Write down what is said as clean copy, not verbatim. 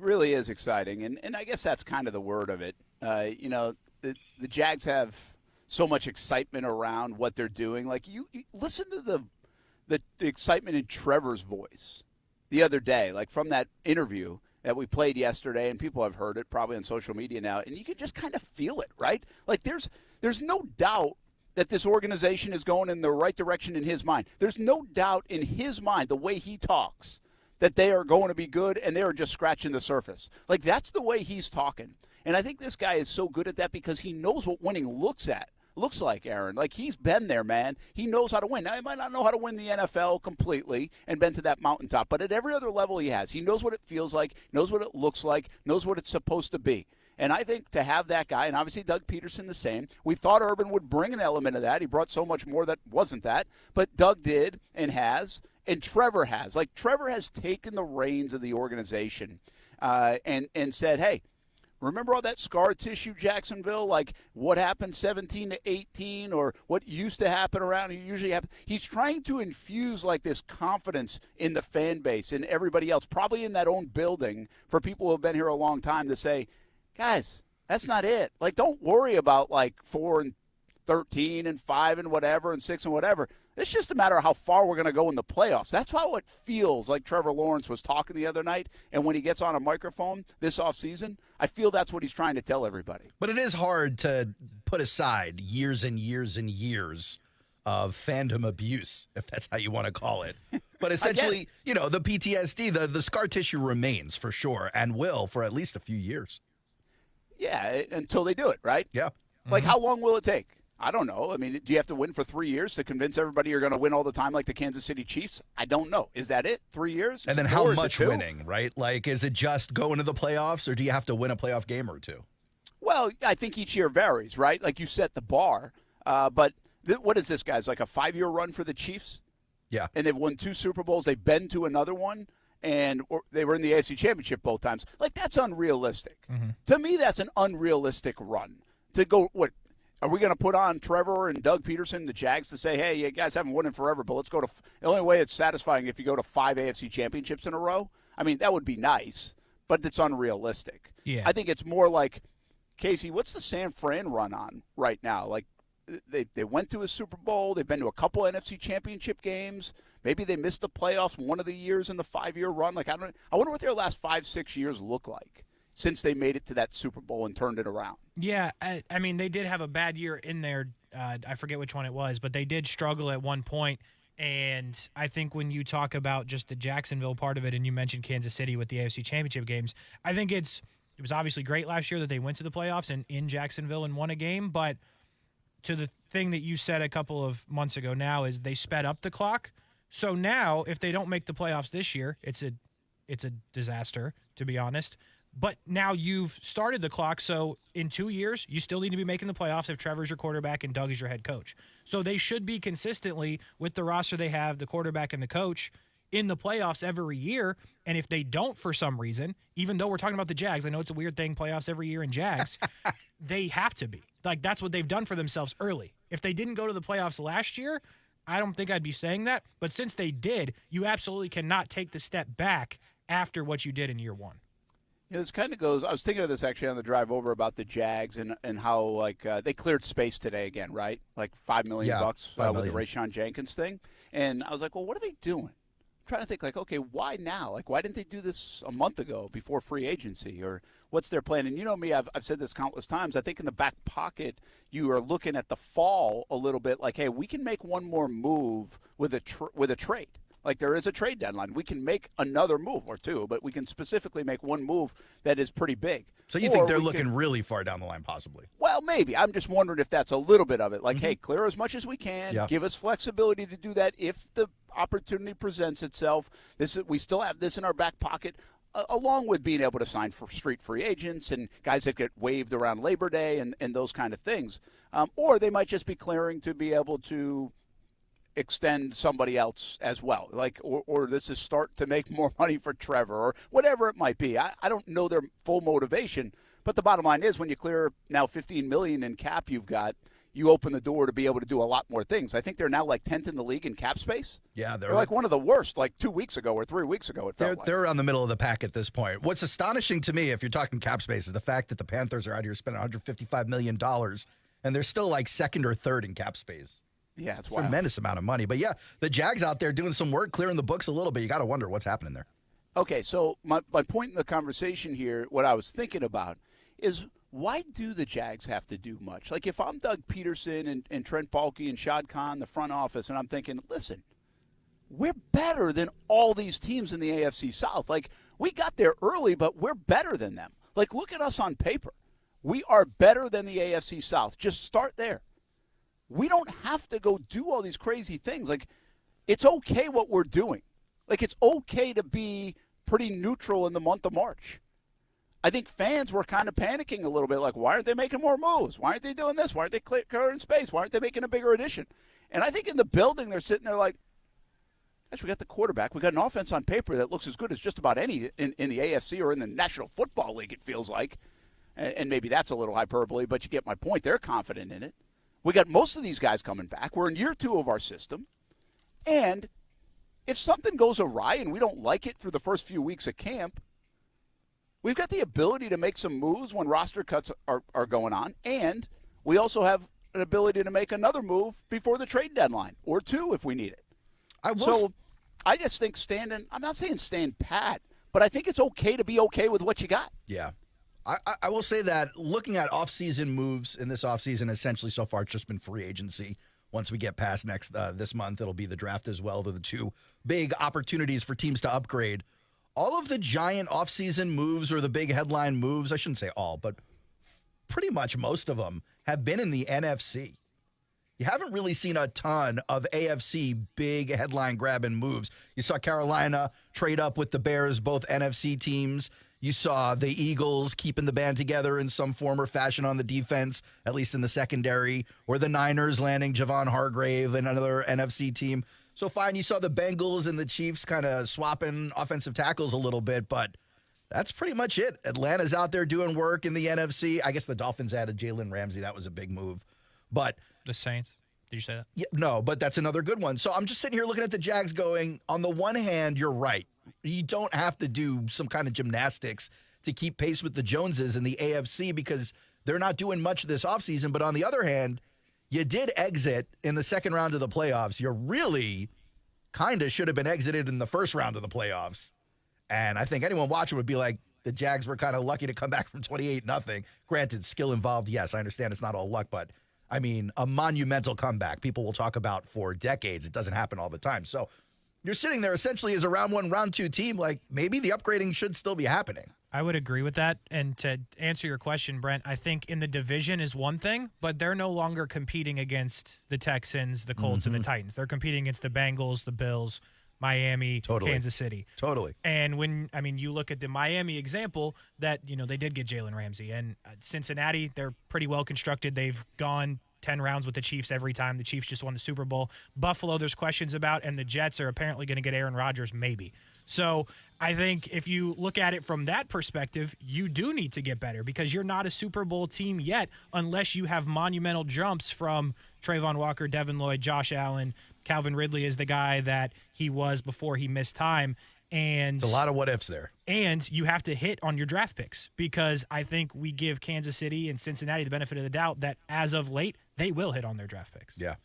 really is exciting, and I guess that's kind of the word of it. The Jags have so much excitement around what they're doing. Like you listen to the excitement in Trevor's voice the other day, like from that interview that we played yesterday, and people have heard it probably on social media now, and you can just kind of feel it, right? Like there's no doubt that this organization is going in the right direction in his mind. There's no doubt in his mind, the way he talks, that they are going to be good, and they are just scratching the surface. Like that's the way he's talking. And I think this guy is so good at that because he knows what winning looks like, Aaron. Like, he's been there, man. He knows how to win. Now, he might not know how to win the NFL completely and been to that mountaintop, but at every other level he has. He knows what it feels like, knows what it looks like, knows what it's supposed to be. And I think to have that guy, and obviously Doug Peterson the same, we thought Urban would bring an element of that. He brought so much more that wasn't that. But Doug did and has, and Trevor has. Like, Trevor has taken the reins of the organization and said, hey, remember all that scar tissue, Jacksonville? Like what happened 17 to 18 or what used to happen around here usually happens. He's trying to infuse like this confidence in the fan base and everybody else, probably in that own building for people who have been here a long time to say, guys, that's not it. Like don't worry about like 4 and 13 and 5 and whatever and 6 and whatever. It's just a matter of how far we're going to go in the playoffs. That's how it feels like Trevor Lawrence was talking the other night. And when he gets on a microphone this offseason, I feel that's what he's trying to tell everybody. But it is hard to put aside years and years and years of fandom abuse, if that's how you want to call it. But essentially, the PTSD, the scar tissue remains for sure and will for at least a few years. Yeah, until they do it, right? Yeah. Like how long will it take? I don't know. I mean, do you have to win for 3 years to convince everybody you're going to win all the time like the Kansas City Chiefs? I don't know. Is that it? 3 years? And then how much winning, right? Like, is it just going to the playoffs or do you have to win a playoff game or two? Well, I think each year varies, right? Like you set the bar. But what is this, guys? Like a 5-year run for the Chiefs? Yeah. And they've won 2 Super Bowls. They've been to another one. And they were in the AFC Championship both times. Like, that's unrealistic. Mm-hmm. To me, that's an unrealistic run. To go, what? Are we going to put on Trevor and Doug Peterson, the Jags, to say, hey, you guys haven't won in forever, but let's go to – the only way it's satisfying if you go to 5 AFC championships in a row? I mean, that would be nice, but it's unrealistic. Yeah. I think it's more like, Kasey, what's the San Fran run on right now? Like, they went to a Super Bowl. They've been to a couple NFC championship games. Maybe they missed the playoffs one of the years in the 5-year run. Like, I wonder what their last 5-6 years look like since they made it to that Super Bowl and turned it around. Yeah, I mean, they did have a bad year in there. I forget which one it was, but they did struggle at one point. And I think when you talk about just the Jacksonville part of it, and you mentioned Kansas City with the AFC Championship games, I think it was obviously great last year that they went to the playoffs and in Jacksonville and won a game. But to the thing that you said a couple of months ago now is they sped up the clock. So now if they don't make the playoffs this year, it's a disaster, to be honest. But now you've started the clock, so in 2 years, you still need to be making the playoffs if Trevor's your quarterback and Doug is your head coach. So they should be consistently, with the roster they have, the quarterback and the coach, in the playoffs every year. And if they don't for some reason, even though we're talking about the Jags, I know it's a weird thing, playoffs every year in Jags, they have to be. Like, that's what they've done for themselves early. If they didn't go to the playoffs last year, I don't think I'd be saying that. But since they did, you absolutely cannot take the step back after what you did in year one. Yeah, this kind of goes. I was thinking of this actually on the drive over about the Jags and how like they cleared space today again, right? Like $5 million bucks with the Rayshon Jenkins thing, and I was like, well, what are they doing? I'm trying to think like, okay, why now? Like, why didn't they do this a month ago before free agency, or what's their plan? And you know me, I've said this countless times. I think in the back pocket, you are looking at the fall a little bit, like, hey, we can make one more move with a trade. Like, there is a trade deadline. We can make another move or two, but we can specifically make one move that is pretty big. So you think they're looking really far down the line, possibly? Well, maybe. I'm just wondering if that's a little bit of it. Like, hey, clear as much as we can. Yeah. Give us flexibility to do that if the opportunity presents itself. We still have this in our back pocket, along with being able to sign for street free agents and guys that get waived around Labor Day and those kind of things. Or they might just be clearing to be able to extend somebody else as well, like, or this is start to make more money for Trevor or whatever it might be. I don't know their full motivation, but the bottom line is when you clear now $15 million in cap you've got, you open the door to be able to do a lot more things. I think they're now like 10th in the league in cap space. Yeah, they're like one of the worst like 2 weeks ago or 3 weeks ago. They're around the middle of the pack at this point. What's astonishing to me, if you're talking cap space, is the fact that the Panthers are out here spending $155 million, and they're still like second or third in cap space. Yeah, it's wild. Tremendous amount of money. But yeah, the Jags out there doing some work, clearing the books a little bit. You got to wonder what's happening there. Okay, so my point in the conversation here, what I was thinking about is, why do the Jags have to do much? Like, if I'm Doug Peterson and Trent Baalke and Shad Khan, the front office, and I'm thinking, listen, we're better than all these teams in the AFC South. Like, we got there early, but we're better than them. Like, look at us on paper. We are better than the AFC South. Just start there. We don't have to go do all these crazy things. Like, it's okay what we're doing. Like, it's okay to be pretty neutral in the month of March. I think fans were kind of panicking a little bit, like, why aren't they making more moves? Why aren't they doing this? Why aren't they clearing space? Why aren't they making a bigger addition? And I think in the building they're sitting there like, gosh, we got the quarterback. We got an offense on paper that looks as good as just about any in the AFC or in the National Football League, it feels like. And maybe that's a little hyperbole, but you get my point. They're confident in it. We got most of these guys coming back. We're in year 2 of our system. And if something goes awry and we don't like it for the first few weeks of camp, we've got the ability to make some moves when roster cuts are going on. And we also have an ability to make another move before the trade deadline, or 2 if we need it. I just think I'm not saying stand pat, but I think it's okay to be okay with what you got. Yeah. I will say that looking at offseason moves in this offseason, essentially so far it's just been free agency. Once we get past this month, it'll be the draft as well. They're the 2 big opportunities for teams to upgrade. All of the giant offseason moves or the big headline moves, I shouldn't say all, but pretty much most of them have been in the NFC. You haven't really seen a ton of AFC big headline grabbing moves. You saw Carolina trade up with the Bears, both NFC teams. You saw the Eagles keeping the band together in some form or fashion on the defense, at least in the secondary, or the Niners landing Javon Hargrave and another NFC team. So fine, you saw the Bengals and the Chiefs kind of swapping offensive tackles a little bit, but that's pretty much it. Atlanta's out there doing work in the NFC. I guess the Dolphins added Jalen Ramsey. That was a big move. But the Saints. Did you say that? Yeah, no, but that's another good one. So I'm just sitting here looking at the Jags going, on the one hand, you're right. You don't have to do some kind of gymnastics to keep pace with the Joneses in the AFC because they're not doing much this offseason. But on the other hand, you did exit in the second round of the playoffs. You really kind of should have been exited in the first round of the playoffs. And I think anyone watching would be like, the Jags were kind of lucky to come back from 28-0. Granted, skill involved, yes, I understand it's not all luck, but I mean, a monumental comeback people will talk about for decades. It doesn't happen all the time. So you're sitting there essentially as a round 1, round 2 team, like maybe the upgrading should still be happening. I would agree with that. And to answer your question, Brent, I think in the division is one thing, but they're no longer competing against the Texans, the Colts, and the Titans. They're competing against the Bengals, the Bills, Miami, Kansas City. Totally. And you look at the Miami example that, they did get Jalen Ramsey. And Cincinnati, they're pretty well constructed. They've gone 10 rounds with the Chiefs every time. The Chiefs just won the Super Bowl. Buffalo, there's questions about, and the Jets are apparently going to get Aaron Rodgers, maybe. So I think if you look at it from that perspective, you do need to get better because you're not a Super Bowl team yet unless you have monumental jumps from Trayvon Walker, Devin Lloyd, Josh Allen. Calvin Ridley is the guy that he was before he missed time. And it's a lot of what ifs there. And you have to hit on your draft picks because I think we give Kansas City and Cincinnati the benefit of the doubt that as of late, they will hit on their draft picks. Yeah.